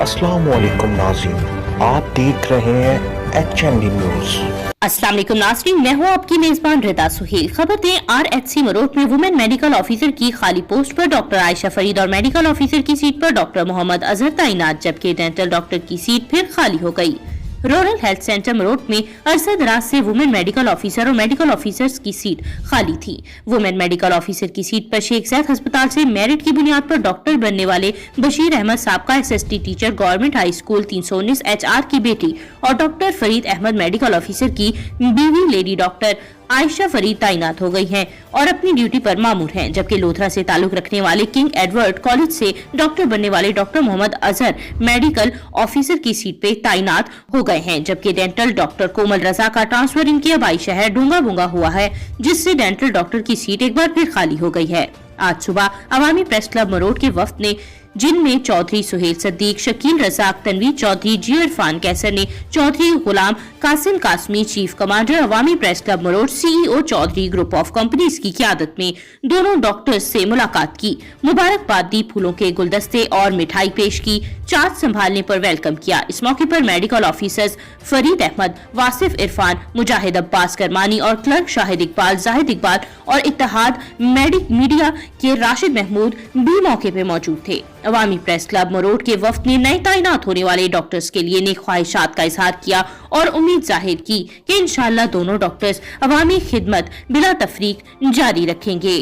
अस्सलाम वालेकुम नाज़रीन, आप देख रहे हैं HMD न्यूज़। अस्सलाम वालेकुम नाज़रीन, मैं हूँ आपकी मेजबान रिदा सुहेल। खबर दें, RHC मरोट में वुमेन मेडिकल ऑफिसर की खाली पोस्ट पर डॉक्टर आयशा फरीद और मेडिकल ऑफिसर की सीट पर डॉक्टर मोहम्मद अजहर तैनात, जबकि डेंटल डॉक्टर की सीट फिर खाली हो गई। रूरल हेल्थ सेंटर मरोट में अरसा दराज से वुमेन मेडिकल ऑफिसर और मेडिकल ऑफिसर्स की सीट खाली थी। वुमेन मेडिकल ऑफिसर की सीट पर शेख ज़ैद अस्पताल से मेरिट की बुनियाद पर डॉक्टर बनने वाले बशीर अहमद साबका SST teacher government high school 319 HR की बेटी और doctor Farid Ahmed medical officer की बीवी लेडी डॉक्टर आयशा फरीद तैनात हो गई हैं और अपनी ड्यूटी पर मामूर हैं, जबकि लोथरा से ताल्लुक रखने वाले किंग एडवर्ड कॉलेज से डॉक्टर बनने वाले doctor Mohammad Azhar medical officer की सीट पे तैनात हो गए हैं, जबकि डेंटल डॉक्टर कोमल रजा का ट्रांसफर इनके आबाई शहर डूंगा बुंगा हुआ है, जिससे डेंटल डॉक्टर की सीट एक बार फिर खाली हो गई है। आज सुबह अवामी प्रेस क्लब मरोट के वफ्द ने, जिनमें चौधरी सुहेल सद्दीक, शकील रजाक, तनवीर चौधरी, जियो इरफान कैसर ने, Chaudhry Ghulam Qasim Qasmi, chief commander Awami press club Marot, CEO Chaudhry group of companies की क़यादत में दोनों डॉक्टर्स से मुलाकात की, मुबारकबाद दी, फूलों के गुलदस्ते और मिठाई पेश की, चार्ज संभालने पर वेलकम किया। इस मौके पर मेडिकल ऑफिसर्स फरीद अहमद, वासिफ इरफान, मुजाहिद अब्बास करमानी और क्लर्क शाहिद इकबाल, जाहिद इकबाल और इत्तेहाद मीडिया के राशिद महमूद भी मौके पे मौजूद थे। अवामी प्रेस क्लब मरोट के वफ्द ने नए तैनात होने वाले डॉक्टर्स के लिए नेक ख्वाहिशात का इजहार किया और उम्मीद जाहिर की कि इंशाअल्लाह दोनों डॉक्टर्स अवामी खिदमत बिला तफरीक जारी रखेंगे।